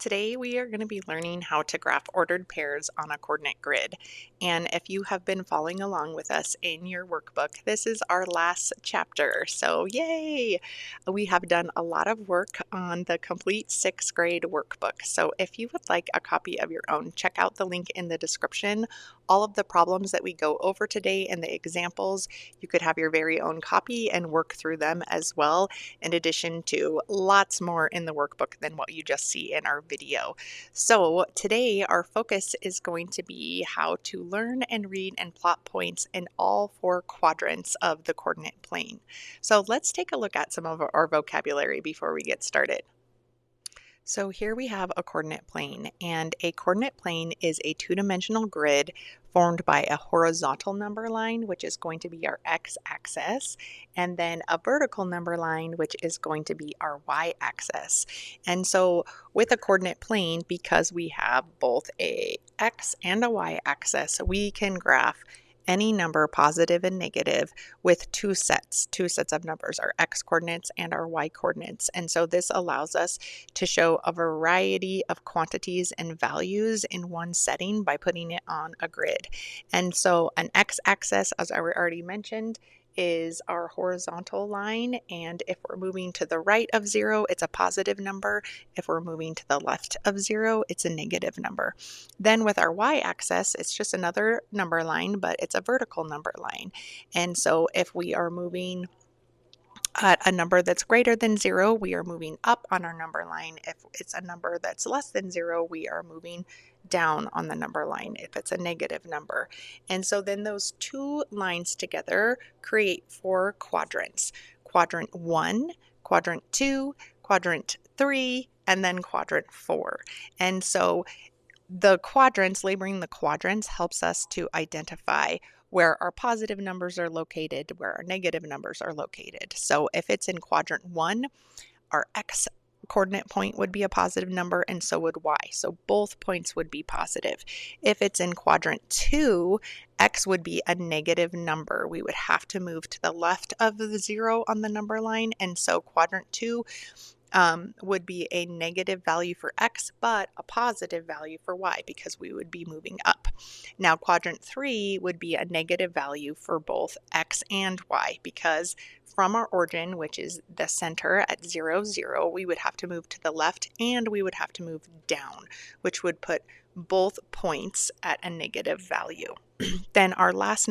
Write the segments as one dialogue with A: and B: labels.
A: Today we are going to be learning how to graph ordered pairs on a coordinate grid. And if you have been following along with us in your workbook, this is our last chapter. So yay! We have done a lot of work on the complete 6th grade workbook. So if you would like a copy of your own, check out the link in the description. All of the problems that we go over today and the examples, you could have your very own copy and work through them as well, in addition to lots more in the workbook than what you just see in our video. So today our focus is going to be how to learn and read and plot points in all 4 quadrants of the coordinate plane. So let's take a look at some of our vocabulary before we get started. So here we have a coordinate plane, and a coordinate plane is a two-dimensional grid formed by a horizontal number line, which is going to be our x-axis, and then a vertical number line, which is going to be our y-axis. And so with a coordinate plane, because we have both a x and a y-axis, we can graph any number, positive and negative, with two sets of numbers, our x coordinates and our y coordinates. And so this allows us to show a variety of quantities and values in one setting by putting it on a grid. And so an x-axis, as I already mentioned, is our horizontal line, and if we're moving to the right of 0, it's a positive number. If we're moving to the left of 0, it's a negative number. Then with our y-axis, it's just another number line, but it's a vertical number line. And so if we are moving at a number that's greater than 0, we are moving up on our number line. If it's a number that's less than 0, we are moving down on the number line if it's a negative number. And so then those two lines together create 4 quadrants. Quadrant 1, Quadrant 2, Quadrant 3, and then Quadrant 4. And so the quadrants, labeling the quadrants, helps us to identify where our positive numbers are located, where our negative numbers are located. So if it's in Quadrant 1, our x coordinate point would be a positive number, and so would y. So both points would be positive. If it's in Quadrant 2, x would be a negative number. We would have to move to the left of the 0 on the number line, and so Quadrant 2 would be a negative value for x, but a positive value for y, because we would be moving up. Now, Quadrant 3 would be a negative value for both x and y, because from our origin, which is the center at 0, 0, we would have to move to the left and we would have to move down, which would put both points at a negative value. Then our last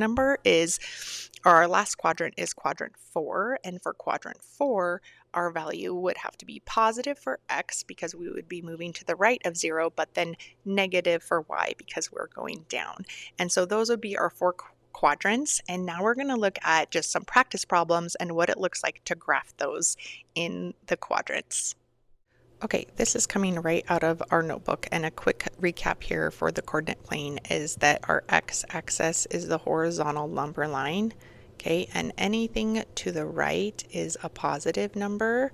A: quadrant is Quadrant 4, and for Quadrant 4, our value would have to be positive for x because we would be moving to the right of 0, but then negative for y because we're going down. And so those would be our 4 quadrants. And now we're going to look at just some practice problems and what it looks like to graph those in the quadrants. Okay, this is coming right out of our notebook, and a quick recap here for the coordinate plane is that our x-axis is the horizontal number line. Okay, and anything to the right is a positive number,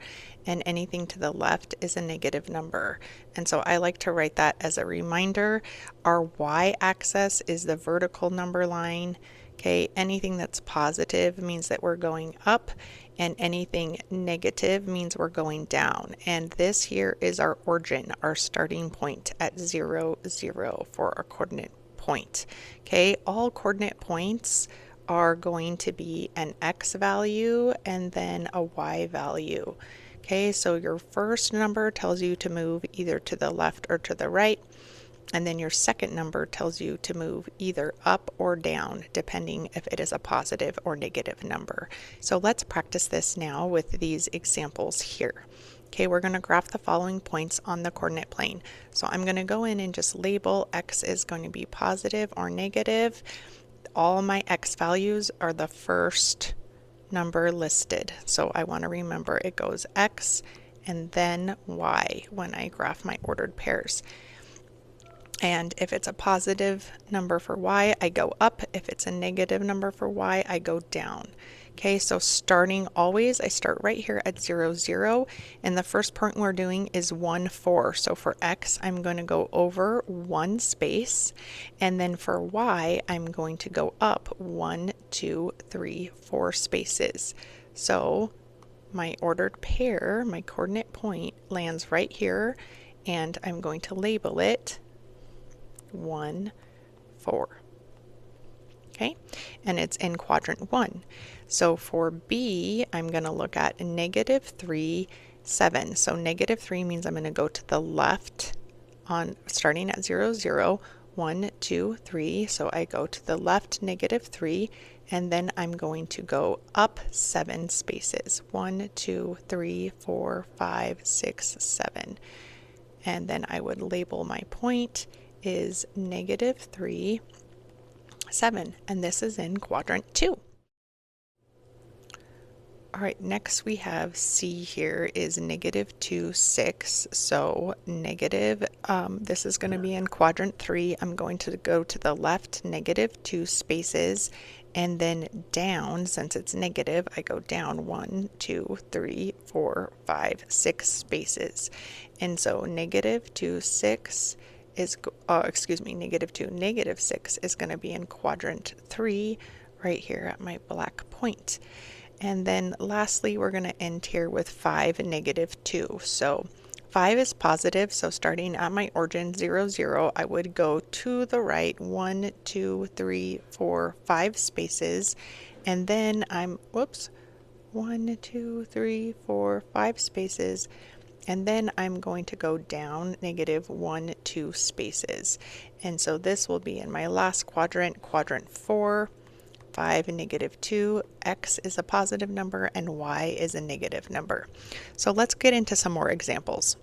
A: and anything to the left is a negative number. And so I like to write that as a reminder. Our y-axis is the vertical number line. Okay, anything that's positive means that we're going up, and anything negative means we're going down. And this here is our origin, our starting point at 0, 0 for our coordinate point. Okay, all coordinate points are going to be an x value and then a y value. Okay, so your first number tells you to move either to the left or to the right, and then your second number tells you to move either up or down, depending if it is a positive or negative number. So let's practice this now with these examples here. Okay, we're going to graph the following points on the coordinate plane. So I'm going to go in and just label x is going to be positive or negative. All my x values are the first number listed. So I want to remember it goes x and then y when I graph my ordered pairs. And if it's a positive number for y, I go up. If it's a negative number for y, I go down. Okay, so starting always, I start right here at 0, 0, and the first point we're doing is 1, 4. So for x, I'm going to go over 1 space, and then for y, I'm going to go up 1, 2, 3, 4 spaces. So my ordered pair, my coordinate point, lands right here, and I'm going to label it 1, 4. Okay, and it's in quadrant 1. So for B, I'm going to look at -3, 7. So -3 means I'm going to go to the left on starting at 0, 0, 1, 2, 3. So I go to the left -3, and then I'm going to go up 7 spaces. 1, 2, 3, 4, 5, 6, 7. And then I would label my point is -3, 7, and this is in quadrant 2. All right, next we have C here is -2, 6. So negative, this is going to be in quadrant 3. I'm going to go to the left -2 spaces, and then down, since it's negative, I go down 1, 2, 3, 4, 5, 6 spaces. And so -2, 6 is, -2, -6 is going to be in quadrant 3 right here at my black point. And then lastly, we're going to end here with 5, -2. So 5 is positive, so starting at my origin 0, 0, I would go to the right 1, 2, 3, 4, 5 spaces, and then I'm, 1, 2, 3, 4, 5 spaces, and then I'm going to go down -1, 2 spaces. And so this will be in my last quadrant, quadrant 4. 5 and -2, x is a positive number, and y is a negative number. So let's get into some more examples.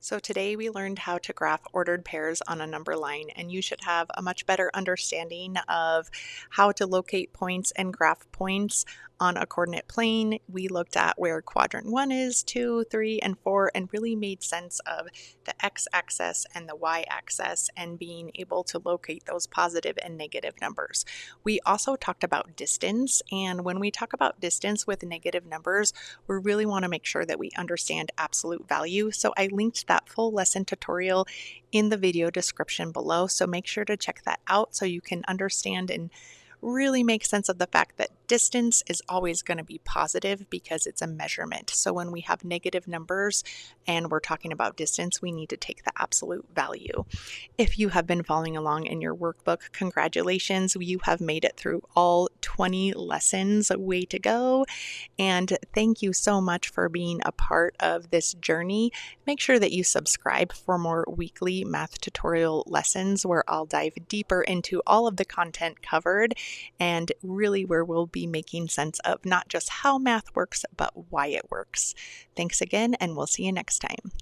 A: So today we learned how to graph ordered pairs on a number line, and you should have a much better understanding of how to locate points and graph points on a coordinate plane. We looked at where quadrant 1 is, 2, 3, and 4, and really made sense of the x-axis and the y-axis and being able to locate those positive and negative numbers. We also talked about distance, and when we talk about distance with negative numbers, we really want to make sure that we understand absolute value. So I linked that full lesson tutorial in the video description below, so make sure to check that out so you can understand and really make sense of the fact that distance is always going to be positive because it's a measurement. So when we have negative numbers and we're talking about distance, we need to take the absolute value. If you have been following along in your workbook, congratulations, you have made it through all 20 lessons. Way to go. And thank you so much for being a part of this journey. Make sure that you subscribe for more weekly math tutorial lessons where I'll dive deeper into all of the content covered and really where we'll be making sense of not just how math works, but why it works. Thanks again, and we'll see you next time.